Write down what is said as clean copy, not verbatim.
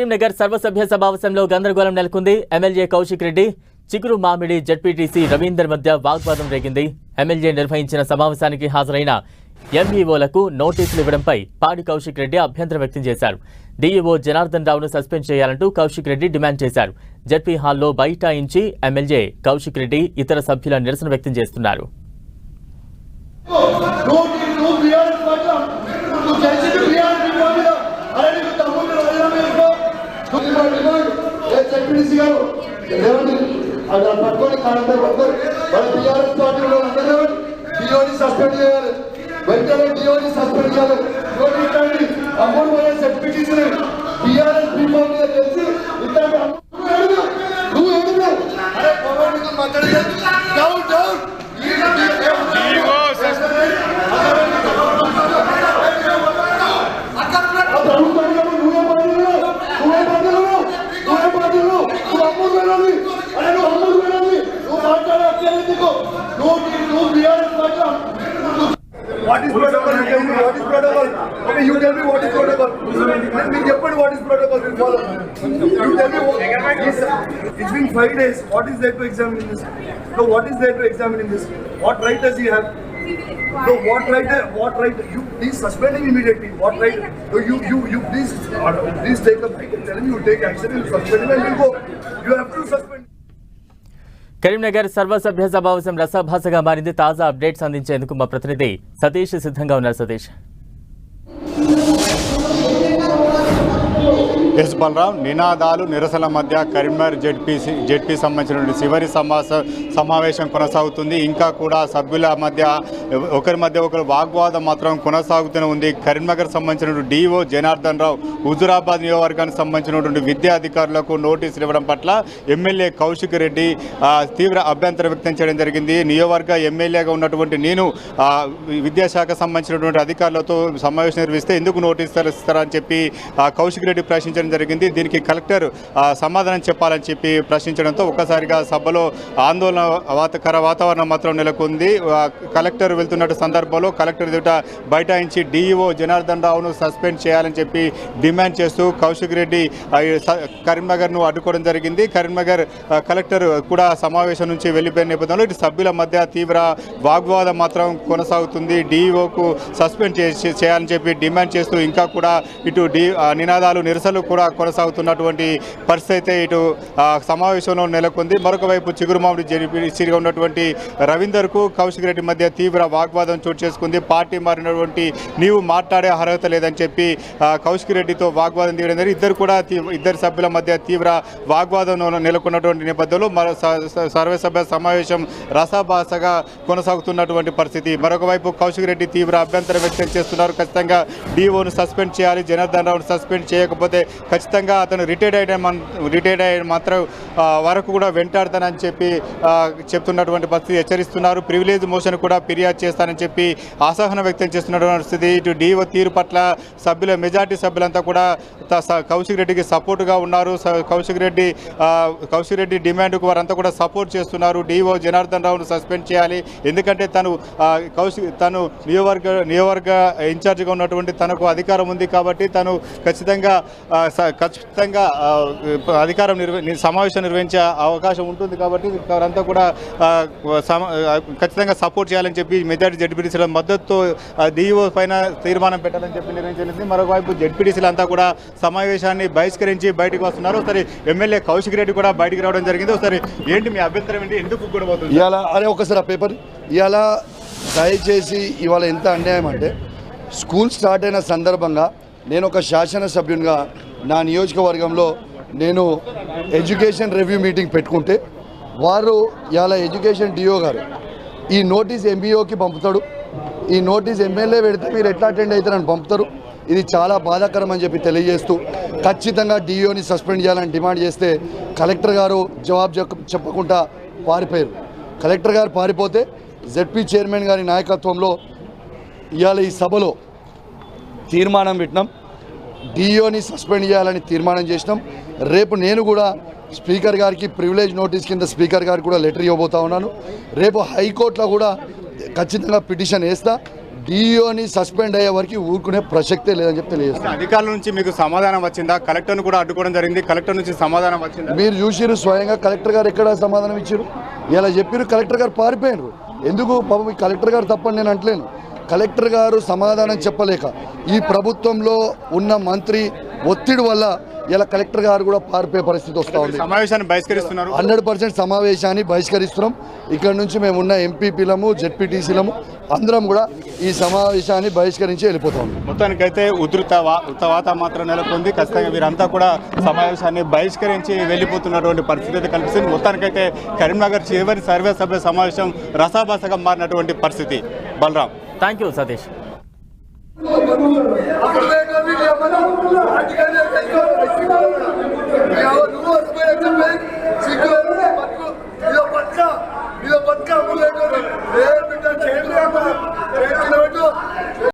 కరీంనగర్ సర్వసభ్య సమావేశంలో గందరగోళం నెలకొంది. ఎమ్మెల్యే కౌశిక్ రెడ్డి, చిగురు మామిడి జడ్పీటీసీ రవీందర్ మధ్య వాగ్వాదం రేగింది. ఎమ్మెల్యే నిర్వహించిన సమావేశానికి హాజరైన ఎంఈఓలకు నోటీసులు ఇవ్వడంపై పాడి కౌశిక్ రెడ్డి అభ్యంతరం వ్యక్తం చేశారు. డీఈఓ జనార్దన్ రావును సస్పెండ్ చేయాలంటూ కౌశిక్ రెడ్డి డిమాండ్ చేశారు. జడ్పీ హాల్లో బైఠాయించి ఎమ్మెల్యే కౌశిక్ రెడ్డి ఇతర సభ్యుల నిరసన వ్యక్తం చేస్తున్నారు. What is protocol? What is protocol? Okay, you tell me what is protocol. Let me tell you what is protocol. We follow. You tell me what. It's been 5 days. What is there to examine in this? So what is there to examine in this? What right does he have? So what right? You please suspend him immediately. What right? So you please take the mic and tell him you take action and suspend him and we'll go. You have to suspend. Karimnagar సర్వసభ్య సమావేశం రసభాసగా మారింది. తాజా updates అందించేందుకు మా ప్రతినిధి సతీష్ సిద్ధంగా ఉన్నారు. Satish. Yes Balaram, నినాదాలు నిరసనల మధ్య కరీంనగర్ జెడ్పీ సంబంధించిన చివరి సమావేశం కొనసాగుతుంది. ఇంకా కూడా సభ్యుల మధ్య ఒకరి వాగ్వాదం మాత్రం కొనసాగుతూనే ఉంది. కరీంనగర్ సంబంధించిన డిఓ జనార్దన్ రావు హుజురాబాద్ నియోజకవర్గానికి సంబంధించినటువంటి విద్యా అధికారులకు నోటీసులు ఇవ్వడం పట్ల ఎమ్మెల్యే కౌశిక్ రెడ్డి తీవ్ర అభ్యంతరం వ్యక్తం చేయడం జరిగింది. నియోజకవర్గ ఎమ్మెల్యేగా ఉన్నటువంటి నేను విద్యాశాఖ సంబంధించినటువంటి అధికారులతో సమావేశం నిర్వహిస్తే ఎందుకు నోటీసులు ఇస్తారని చెప్పి కౌశిక్ రెడ్డి ప్రశ్నించడం జరిగింది. దీనికి కలెక్టర్ సమాధానం చెప్పాలని చెప్పి ప్రశ్నించడంతో ఒక్కసారిగా సభలో ఆందోళనకర వాతావరణం మాత్రం నెలకొంది. కలెక్టర్ వెళ్తున్న సందర్భంలో కలెక్టర్ ఎదుట బైఠాయించి డీఈఓ జనార్దన్ రావును సస్పెండ్ చేయాలని చెప్పి డిమాండ్ చేస్తూ కౌశిక్ రెడ్డి కరీంనగర్ను అడ్డుకోవడం జరిగింది. కరీంనగర్ కలెక్టర్ కూడా సమావేశం నుంచి వెళ్లిపోయిన నేపథ్యంలో ఇటు సభ్యుల మధ్య తీవ్ర వాగ్వాదం మాత్రం కొనసాగుతుంది. డీఈఓకు సస్పెండ్ చేయాలని చెప్పి డిమాండ్ చేస్తూ ఇంకా కూడా ఇటు నినాదాలు నిరసనలు కూడా కొనసాగుతున్నటువంటి పరిస్థితి అయితే ఇటు సమావేశంలో నెలకొంది. మరొక వైపు చిగురుమామిడి జడ్పీటీసీగా ఉన్నటువంటి రవీందర్కు కౌశిక్ రెడ్డి మధ్య తీవ్ర వాగ్వాదం చోటు చేసుకుంది. పార్టీ మారినటువంటి నీవు మాట్లాడే అర్హత లేదని చెప్పి కౌశిక్ రెడ్డితో వాగ్వాదం తీయడం జరిగింది. ఇద్దరు సభ్యుల మధ్య తీవ్ర వాగ్వాదం నెలకొన్నటువంటి నేపథ్యంలో సర్వసభ్య సమావేశం రసాభాసగా కొనసాగుతున్నటువంటి పరిస్థితి. మరొక వైపు కౌశిక్ రెడ్డి తీవ్ర అభ్యంతరం వ్యక్తం చేస్తున్నారు. ఖచ్చితంగా డీఓను సస్పెండ్ చేయాలి, జనార్దన్ రావును సస్పెండ్ చేయకపోతే ఖచ్చితంగా అతను రిటైర్డ్ అయిన మాత్రం వరకు కూడా వెంటాడతానని చెప్పి చెప్తున్నటువంటి పరిస్థితి హెచ్చరిస్తున్నారు. ప్రివిలేజ్ మోషన్ కూడా ఫిర్యాదు చేస్తానని చెప్పి అసహనం వ్యక్తం చేస్తున్నటువంటి పరిస్థితి. ఇటు డీఓ తీరు పట్ల మెజార్టీ సభ్యులంతా కూడా కౌశిక్ రెడ్డికి సపోర్టుగా ఉన్నారు. కౌశిక్ రెడ్డి డిమాండ్కు వారంతా కూడా సపోర్ట్ చేస్తున్నారు. డీఓ జనార్దన్ రావును సస్పెండ్ చేయాలి, ఎందుకంటే తను నియోజకవర్గ ఇన్ఛార్జిగా ఉన్నటువంటి తనకు అధికారం ఉంది కాబట్టి తను ఖచ్చితంగా అధికారం సమావేశం నిర్వహించే అవకాశం ఉంటుంది కాబట్టి వారంతా కూడా ఖచ్చితంగా సపోర్ట్ చేయాలని చెప్పి మెజార్టీ జడ్పీటీసీల మద్దతుతో డీఈఓ పైన తీర్మానం పెట్టాలని చెప్పి నిర్ణయించింది. మరోవైపు జడ్పీటీసీలు అంతా కూడా సమావేశాన్ని బహిష్కరించి బయటకు వస్తున్నారు. ఒకసారి ఎమ్మెల్యే కౌశిక్ రెడ్డి కూడా బయటికి రావడం జరిగింది. ఒకసారి ఏంటి మీ అభ్యంతరం ఏంటి, ఎందుకు కూడా పోతుంది ఒకసారి ఆ పేపర్ ఇవాళ దయచేసి ఇవాళ ఎంత అన్యాయం అంటే స్కూల్ స్టార్ట్ అయిన సందర్భంగా నేను ఒక శాసనసభ్యునిగా నా నియోజకవర్గంలో నేను ఎడ్యుకేషన్ రివ్యూ మీటింగ్ పెట్టుకుంటే వారు ఇవాళ ఎడ్యుకేషన్ డిఓ గారు ఈ నోటీస్ ఎంబీఓకి పంపుతాడు, ఈ నోటీస్ ఎమ్మెల్యే పెడితే మీరు ఎట్లా అటెండ్ అవుతారని పంపుతారు. ఇది చాలా బాధాకరం అని చెప్పి తెలియజేస్తూ ఖచ్చితంగా డిఓని సస్పెండ్ చేయాలని డిమాండ్ చేస్తే కలెక్టర్ గారు జవాబు చెప్పకుండా పారిపోయారు. కలెక్టర్ గారు పారిపోతే జెడ్పీ చైర్మన్ గారి నాయకత్వంలో ఇవాళ ఈ సభలో తీర్మానం పెట్టినాం. డిఓని సస్పెండ్ చేయాలని తీర్మానం చేసినాం. రేపు నేను కూడా స్పీకర్ గారికి ప్రివిలేజ్ నోటీస్ కింద స్పీకర్ గారికి కూడా లెటర్ ఇవ్వబోతా ఉన్నాను. రేపు హైకోర్టులో కూడా ఖచ్చితంగా పిటిషన్ వేస్తా. డిఈఓని సస్పెండ్ అయ్యే వరకు ఊరుకునే ప్రసక్తే లేదని చెప్పి తెలియజేస్తాను. అధికారుల నుంచి మీకు సమాధానం వచ్చిందా? కలెక్టర్ను కూడా అడ్డుకోవడం జరిగింది, కలెక్టర్ నుంచి సమాధానం వచ్చిందా? మీరు చూసిరు స్వయంగా కలెక్టర్ గారు ఎక్కడ సమాధానం ఇచ్చారు? ఇలా చెప్పారు, కలెక్టర్ గారు పారిపోయినారు. ఎందుకు పాపం ఈ కలెక్టర్ గారు తప్పని నేను అంటలేను. కలెక్టర్ గారు సమాధానం చెప్పలేక ఈ ప్రభుత్వంలో ఉన్న మంత్రి ఒత్తిడి వల్ల ఇలా కలెక్టర్ గారు కూడా పారిపోయే పరిస్థితి వస్తూ ఉంది. సమావేశాన్ని బహిష్కరిస్తున్నారు. 100% సమావేశాన్ని బహిష్కరిస్తున్నాం. ఇక్కడ నుంచి మేమున్న ఎంపీపీలము జెడ్పీటీసీలము అందరం కూడా ఈ సమావేశాన్ని బహిష్కరించి వెళ్ళిపోతాం. మొత్తానికైతే ఉధృత వాతావరణం నెలకొంది. ఖచ్చితంగా వీరంతా కూడా సమావేశాన్ని బహిష్కరించి వెళ్ళిపోతున్నటువంటి పరిస్థితి అయితే కనిపిస్తుంది. మొత్తానికైతే కరీంనగర్ చివరి సర్వసభ్య సమావేశం రసాభాసగా మారినటువంటి పరిస్థితి. Balaram, thank you Satish. బతుక